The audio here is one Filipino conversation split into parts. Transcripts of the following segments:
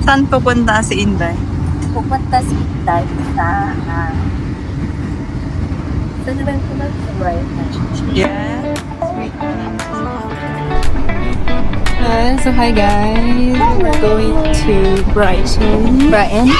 Saan pupunta si Inday? Pupunta si Inday sa... saan na ba yung pumunta? Sa Brighton. Yeah. So hi guys. We're going to Brighton. Brighton?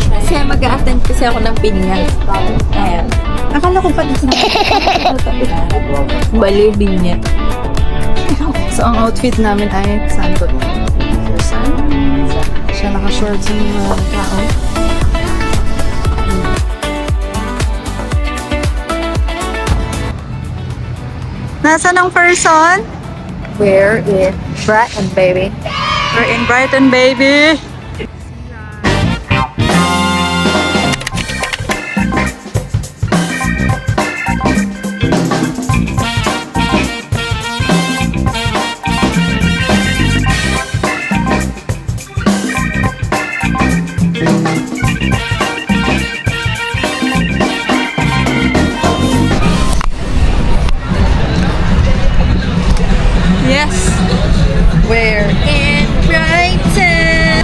Kasi mag-a-attend kasi ako ng pinyag. Ayan. Akala ko pa dito. Bali, binyag. So ang outfit namin ay sandal. Siya naka-shorts ng mga tao. Nasaan ang person? Where is Brighton, baby? We're in Brighton, baby. Yes. We're in Brighton!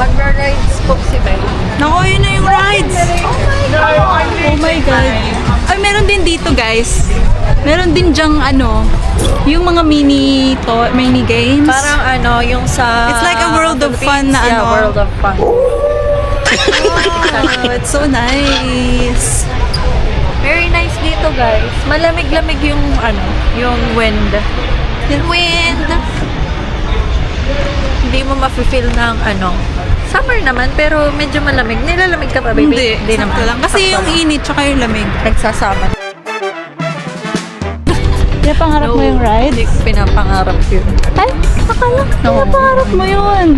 Magra-rides po si Ben. Naku, yun na yung rides. Oh my God. Ay, meron din dito, guys. Meron din dyang yung mga mini games. Parang yung sa... It's like a world of fun na Yeah, world of fun. Oh, it's so nice. Very nice dito, guys. Malamig-lamig yung yung wind. Yung wind. Hindi mo mafe-feel ng summer naman, pero medyo malamig. Nilalamig ka pa, baby? Hindi naman. Lang. Kasi yung init tsaka yung lamig. Nagsasama. Pinapangarap mo yung ride? Hindi ko pinapangarap yun. Ay, akala ko pinapangarap mo yun.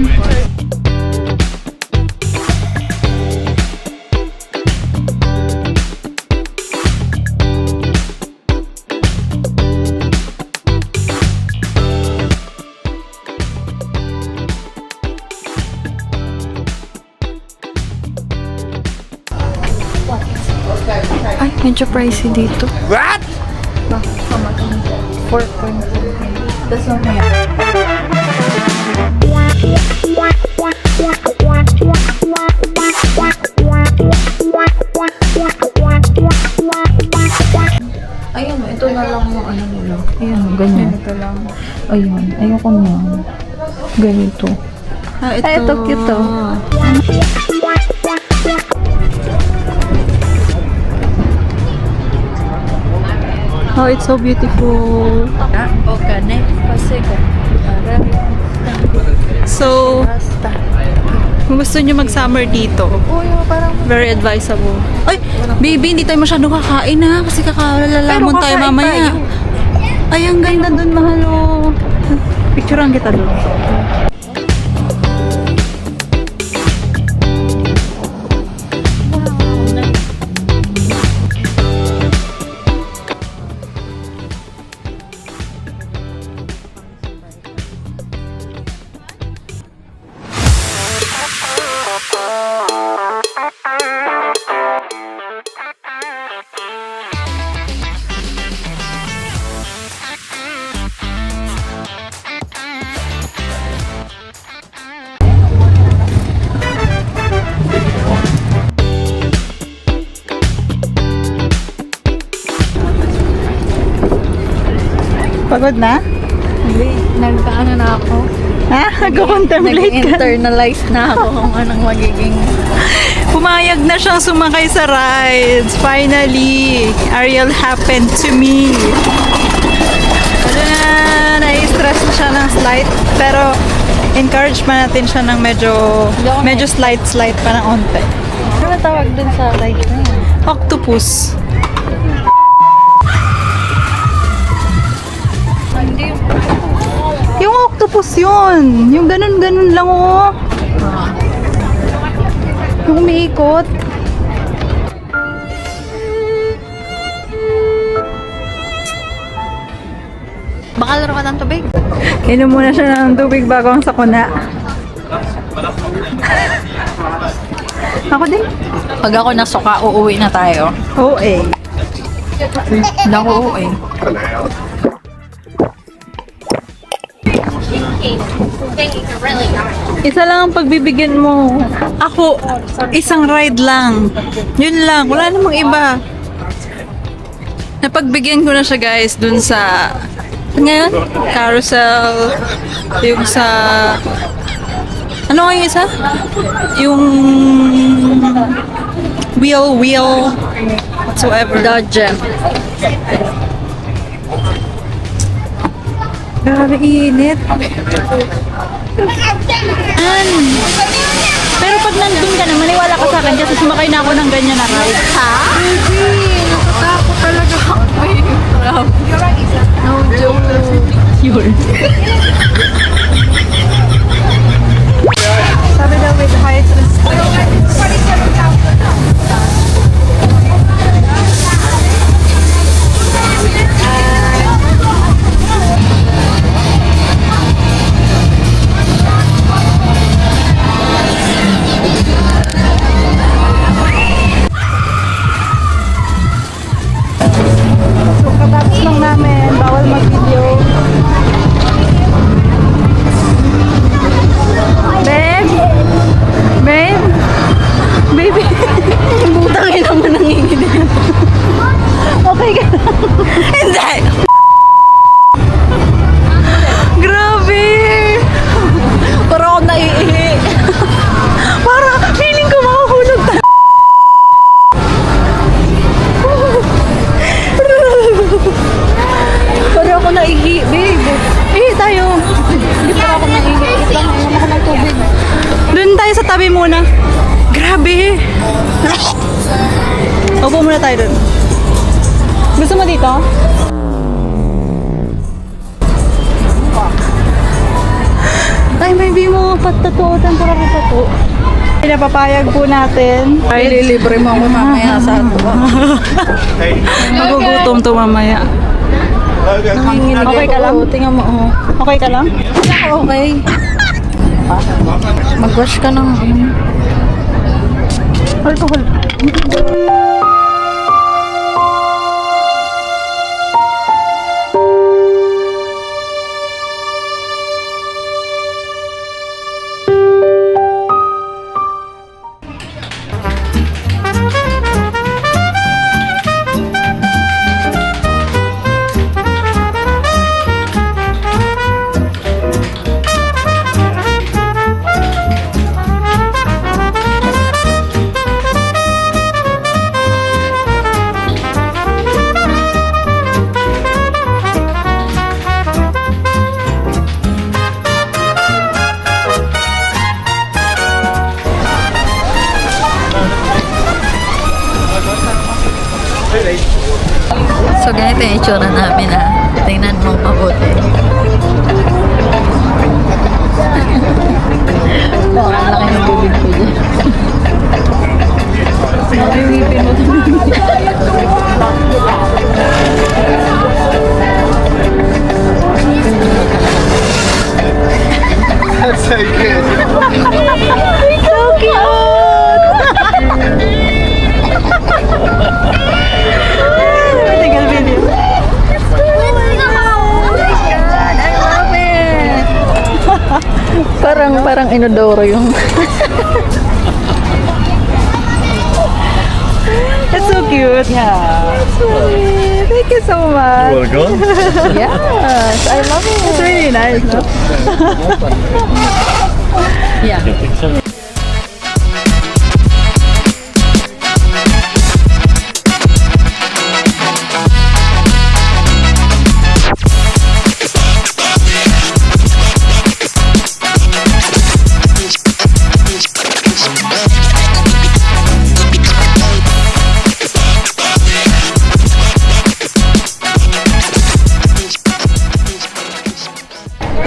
Ay, medyo pricey dito. What? 4.2. That's not my... Ayun, ito na lang yung nila. Ayun, ganyan. Ito lang. Ayun, ayoko na. Ganito. Ah, ito. Ay, ito cute to. Oh, it's so beautiful. Okay, kasi So, basta. kung gusto nyo mag-summer dito, Parang very advisable. Ay, baby, hindi tayo masyado kakain ha. Kasi kakalalamon Pero tayo kakain mamaya. tayo. Ay, ang ganda dun, mahal oh. Picturean kita dun. Pagod na? Hindi, nagkaano na ako. Ha? Nag-contemplate ka? Nag-internalize na ako kung anong magiging... Pumayag na siyang sumakay sa rides. Finally, Ariel happened to me. Ano na, nai-stress na siya ng slight. Pero, encourage pa natin siya ng medyo slight pa ng onte. Ano tawag dun sa ride na yun? Octopus. Hindi yung... Yung octopus yun. Yung ganun-ganun lang oh. Yung umiikot. Baka laro ka ng tubig. Inom muna siya ng tubig bago ang sakuna. Ako din. Pag ako nasuka, uuwi na tayo. OA. Naku, uuwi. Isa lang ang pagbibigyan mo. Ako, isang ride lang. Yun lang. Wala namang iba. Napagbigyan ko na siya guys dun sa ngayon, carousel, yung sa ano nga yung isa? Yung wheel whatsoever. Dodge. Grabe init. Pero pag nandun ka na, maniwala ka sa akin kasi sumakay na ako ng ganyan na ride. Ha? Natatakot talaga ako. No joke. Yun. Sabi daw with height So, katapos lang namin. Bawal mag-video. Babe? Babe? Baby? Butang ina mo nanginginig. Okay ka lang. Hindi! Grabe! Parang ako naiihi. Parang feeling ko makuhulog tayo. Parang ako naiihi, babe. Ihi tayo. Hindi pa ako naiihi. Lang, ayaw ako ng tubig. Doon tayo sa tabi muna. Grabe! Upo muna tayo doon. Gusto mo dito? Ay, maybe mo patatuotan para pato. Pinapapayag po natin. Ay, lilibre mo ako mamaya sa ato. Magugutom to mamaya. Okay ka lang? Tingnan mo, oh. Okay ka lang? Okay. Mag-wash ka ng Alcohol. So, ganito yung itsura namin, ha. Tingnan mo mabuti. Oh, ang laki ng bibig ko dyan. Nakikipin mo. That's so good. So cute! Tinggal video. Parang inodoro yung... That's so cute. Yeah. Sweet. Thank you so much. You want to go? Yes, I love it. It's really nice, no? Yeah.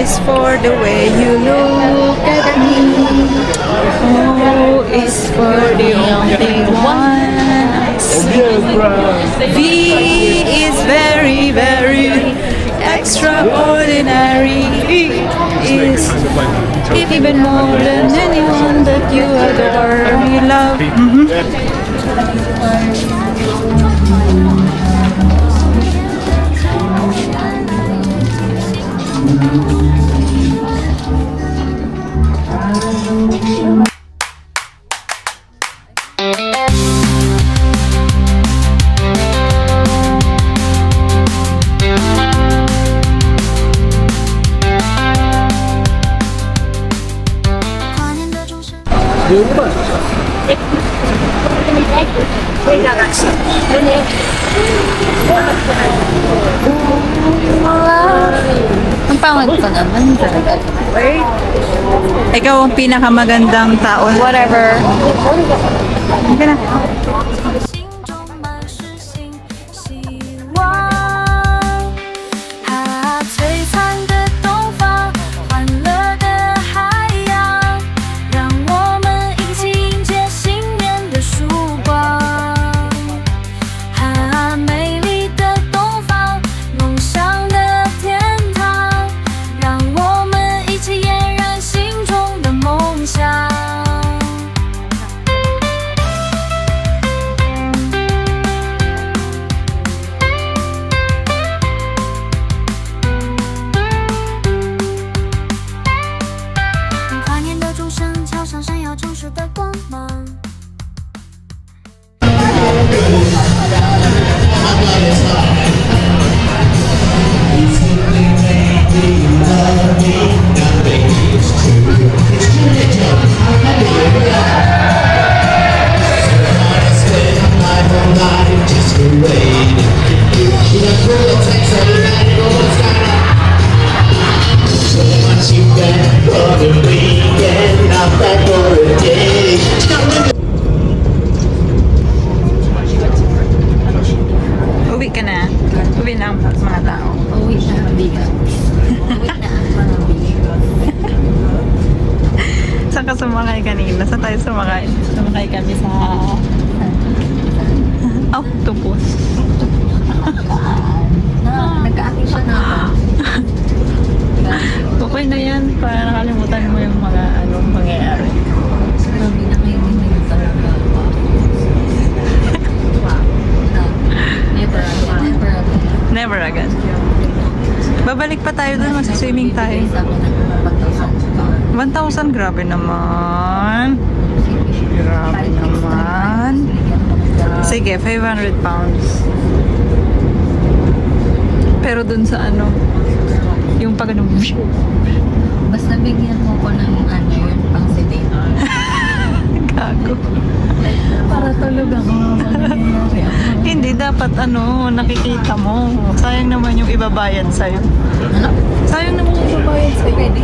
It's for the way you look at me. Oh, it's for the only one I see. V is very, very extraordinary. Is even more than anyone that you adore, you love. Ang pangit ko naman talaga. Ikaw ang pinakamagandang tao. Whatever. Okay na. 心中满是新希望。啊，璀璨的东方，欢乐的海洋，让我们一起迎接新年的曙光。啊，美丽的东方，梦想的天堂，让我们一起俨然心中的梦想。 跨年的钟声敲响闪耀城市的光芒。 Uwi ka na. Uwi na ang mga tao. Uwi na ang bigat. Uwi na ang mga bigat. Saan ka sumakay kanina? Saan tayo sumakay? Sumakay kami sa octopus. Nagka-aking siya na ako. Okay na yan. Para nakalimutan mo yung mga anong mangyayari. Grabe na ngayon yung talaga. Wow. No. Never again. Never again. Never again. Babalik pa tayo dun. Magsiswimming tayo. Bibigay sa akin ng 1,000 1,000? pa. Grabe naman. Grabe naman. Sige, 500 pounds. Pero dun sa ano, yung pag ano, Basta bigyan mo ko ng ano yun, pang sedate. gago. Para tulog ako. Nangyayari ako. Hindi, dapat ano, nakikita mo. Sayang naman yung ibabayad sa'yo. Ano? Sayang naman yung ibabayad sa'yo. Pwede